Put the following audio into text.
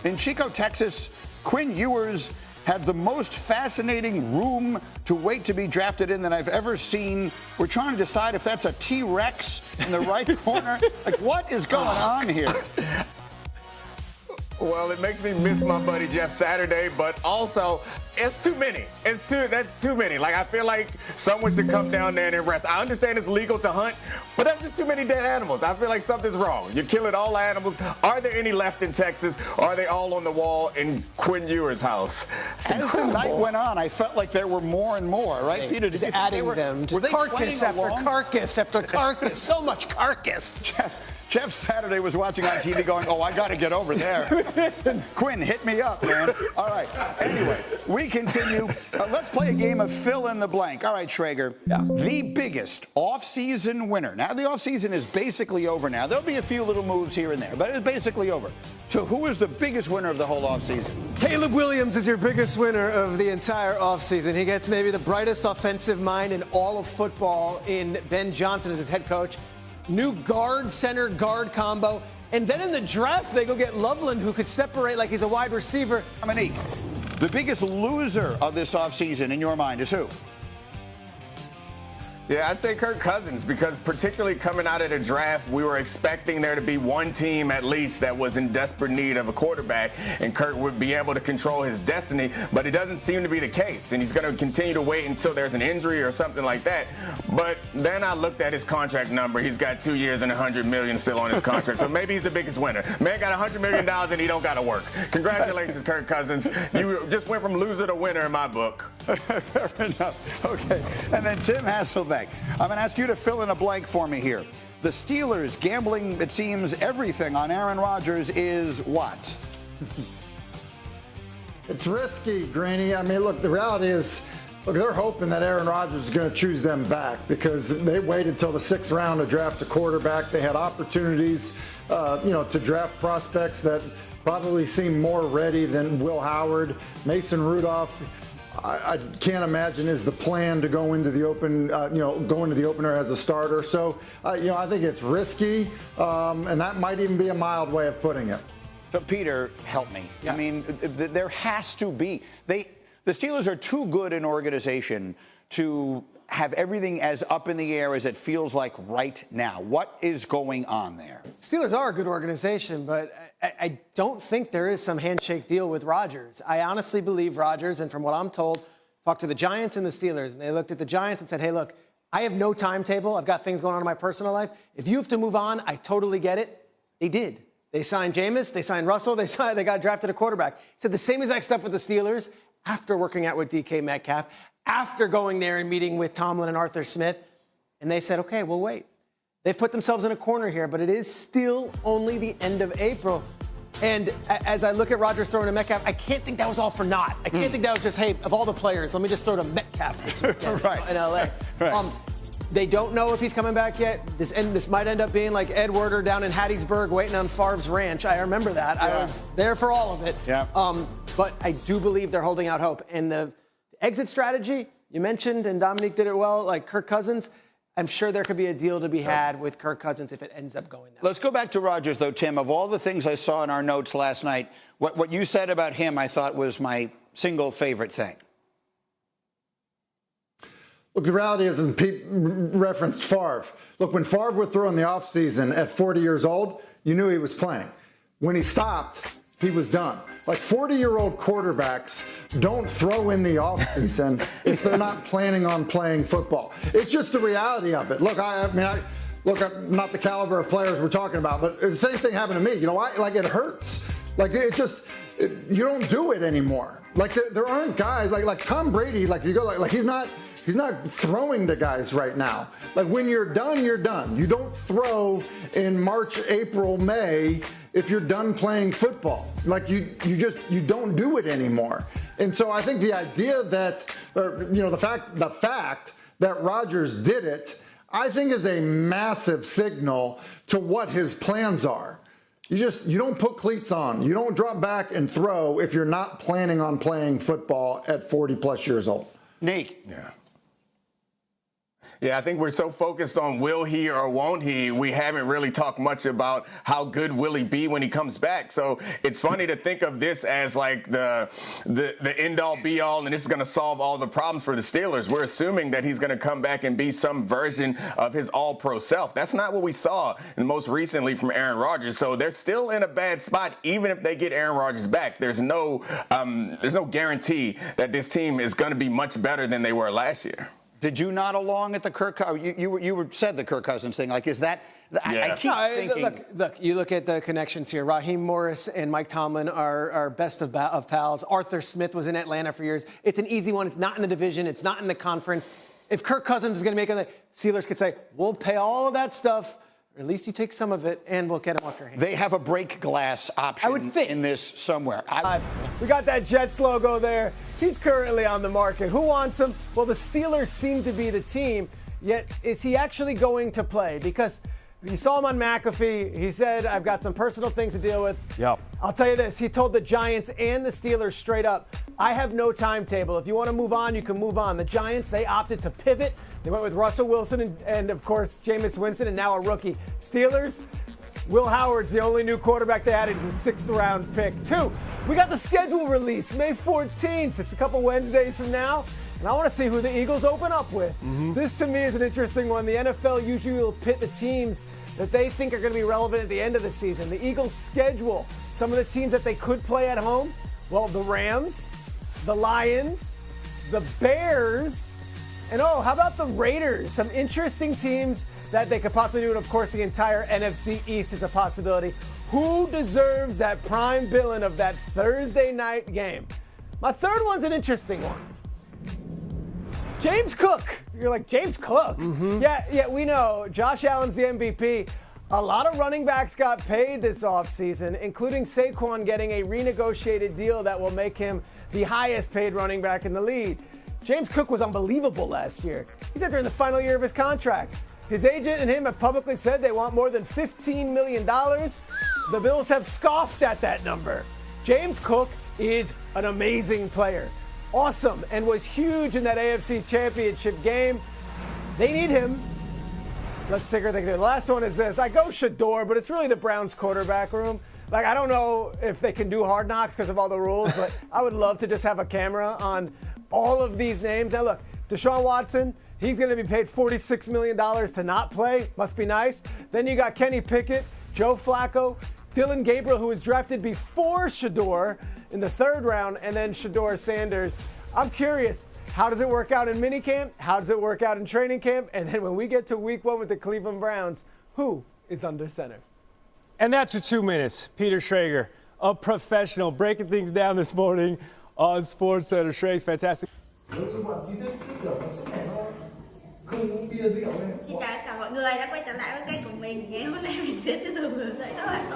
In Chico, Texas, Quinn Ewers had the most fascinating room to wait to be drafted in that I've ever seen. We're trying to decide if that's a T-Rex in the right corner. Like, what is going on here? Well, it makes me miss my buddy Jeff Saturday, but also it's too many. That's too many. Like, I feel like someone should come down there and rest. I understand it's legal to hunt, but that's just too many dead animals. I feel like something's wrong. You're killing all animals. Are there any left in Texas? Or are they all on the wall in Quinn Ewers' house? As the night went on, I felt like there were more and more, right, Peter? Just adding them. Just carcass after carcass after carcass. So much carcass. Jeff Saturday was watching on TV going, oh, I got to get over there. Quinn, hit me up, man. All right. Anyway, we continue. Let's play a game of fill in the blank. All right, Schrager. Yeah. The biggest off-season winner. Now, the off-season is basically over now. There'll be a few little moves here and there, but it's basically over. So who is the biggest winner of the whole off-season? Caleb Williams is your biggest winner of the entire offseason. He gets maybe the brightest offensive mind in all of football in Ben Johnson as his head coach. New guard, center, guard combo. And then in the draft, they go get Loveland, who could separate like he's a wide receiver. Dominique, the biggest loser of this offseason in your mind is who? Yeah, I'd say Kirk Cousins, because particularly coming out of the draft, we were expecting there to be one team at least that was in desperate need of a quarterback, and Kirk would be able to control his destiny, but it doesn't seem to be the case, and he's going to continue to wait until there's an injury or something like that. But then I looked at his contract number. He's got 2 years and $100 million still on his contract, so maybe he's the biggest winner. Man got $100 million and he don't got to work. Congratulations, Kirk Cousins. You just went from loser to winner in my book. Fair enough. Okay. And then Tim Hasselbeck. I'm going to ask you to fill in a blank for me here. The Steelers gambling, it seems, everything on Aaron Rodgers is what? It's risky, Greeny. I mean, look, the reality is, look, they're hoping that Aaron Rodgers is going to choose them back because they waited till the 6th round to draft a quarterback. They had opportunities, to draft prospects that probably seem more ready than Will Howard. Mason Rudolph, I can't imagine is the plan to go into the opener as a starter. So, I think it's risky, and that might even be a mild way of putting it. So, Peter, help me. Yeah. I mean, there has to be. The Steelers are too good an organization to have everything as up in the air as it feels like right now. What is going on there? Steelers are a good organization, but I don't think there is some handshake deal with Rodgers. I honestly believe Rodgers, and from what I'm told, talked to the Giants and the Steelers, and they looked at the Giants and said, hey, look, I have no timetable. I've got things going on in my personal life. If you have to move on, I totally get it. They did. They signed Jameis. They signed Russell. They got drafted a quarterback. He said the same exact stuff with the Steelers after working out with DK Metcalf, after going there and meeting with Tomlin and Arthur Smith. And they said, okay, we'll wait. They've put themselves in a corner here, but it is still only the end of April. And as I look at Rodgers throwing to Metcalf, I can't think that was all for naught. I can't think that was just, hey, of all the players, let me just throw to Metcalf this weekend in L.A. Right. They don't know if he's coming back yet. This might end up being like Ed Werder down in Hattiesburg waiting on Favre's ranch. I remember that. Yeah. I was there for all of it. Yeah. But I do believe they're holding out hope. And the exit strategy, you mentioned, and Dominique did it well, like Kirk Cousins, I'm sure there could be a deal to be had with Kirk Cousins if it ends up going that way. Let's go back to Rodgers, though, Tim. Of all the things I saw in our notes last night, what you said about him I thought was my single favorite thing. Look, the reality is, and Pete referenced Favre. Look, when Favre would throw in the offseason at 40 years old, you knew he was playing. When he stopped, he was done. Like 40-year-old quarterbacks don't throw in the offseason if they're not planning on playing football. It's just the reality of it. Look, I'm not the caliber of players we're talking about, but the same thing happened to me. You know why? Like, it hurts. Like, you don't do it anymore. Like, there aren't guys like Tom Brady. Like, you go like he's not throwing to guys right now. Like, when you're done, you're done. You don't throw in March, April, May if you're done playing football. Like, you don't do it anymore. And so I think the idea that, the fact that Rodgers did it, I think is a massive signal to what his plans are. You don't put cleats on. You don't drop back and throw if you're not planning on playing football at 40 plus years old. Nick. Yeah. Yeah, I think we're so focused on will he or won't he, we haven't really talked much about how good will he be when he comes back. So it's funny to think of this as like the end-all be-all, and this is going to solve all the problems for the Steelers. We're assuming that he's going to come back and be some version of his all-pro self. That's not what we saw most recently from Aaron Rodgers. So they're still in a bad spot, even if they get Aaron Rodgers back. There's no guarantee that this team is going to be much better than they were last year. Did you nod along at the Kirk? You said the Kirk Cousins thing. Like, is that? Yeah. I keep thinking. Look, you look at the connections here. Raheem Morris and Mike Tomlin are best of pals. Arthur Smith was in Atlanta for years. It's an easy one. It's not in the division. It's not in the conference. If Kirk Cousins is going to make it, the Steelers could say, we'll pay all of that stuff. Or at least you take some of it, and we'll get him off your hands. They have a break glass option in this somewhere. We got that Jets logo there. He's currently on the market. Who wants him? Well, the Steelers seem to be the team. Yet, is he actually going to play? Because you saw him on McAfee. He said, I've got some personal things to deal with. Yep. I'll tell you this. He told the Giants and the Steelers straight up, I have no timetable. If you want to move on, you can move on. The Giants, they opted to pivot. They went with Russell Wilson and of course, Jameis Winston, and now a rookie. Steelers, Will Howard's the only new quarterback they added. He's a 6th round pick. 2, we got the schedule release, May 14th. It's a couple Wednesdays from now. And I want to see who the Eagles open up with. This, to me, is an interesting one. The NFL usually will pit the teams that they think are going to be relevant at the end of the season. The Eagles schedule some of the teams that they could play at home. Well, the Rams, the Lions, the Bears, and how about the Raiders? Some interesting teams that they could possibly do. And, of course, the entire NFC East is a possibility. Who deserves that prime billing of that Thursday night game? My third one's an interesting one. James Cook. You're like, James Cook? Yeah, we know. Josh Allen's the MVP. A lot of running backs got paid this offseason, including Saquon getting a renegotiated deal that will make him the highest paid running back in the league. James Cook was unbelievable last year. He's entering the final year of his contract. His agent and him have publicly said they want more than $15 million. The Bills have scoffed at that number. James Cook is an amazing player. Awesome, and was huge in that AFC Championship game. They need him. Let's see what they can do. The last one is this. I go Shador, but it's really the Browns quarterback room. Like, I don't know if they can do Hard Knocks because of all the rules, but I would love to just have a camera on all of these names. Now, look, Deshaun Watson, he's going to be paid $46 million to not play. Must be nice. Then you got Kenny Pickett, Joe Flacco, Dylan Gabriel, who was drafted before Shador in the 3rd round, and then Shador Sanders. I'm curious, how does it work out in minicamp? How does it work out in training camp? And then when we get to week 1 with the Cleveland Browns, who is under center? And that's your 2 minutes. Peter Schrager, a professional, breaking things down this morning on SportsCenter. Schrager's fantastic. Xin chào tất cả mọi người đã quay trở lại với kênh của mình. Ngày hôm nay mình sẽ tiếp tục hướng dẫn các bạn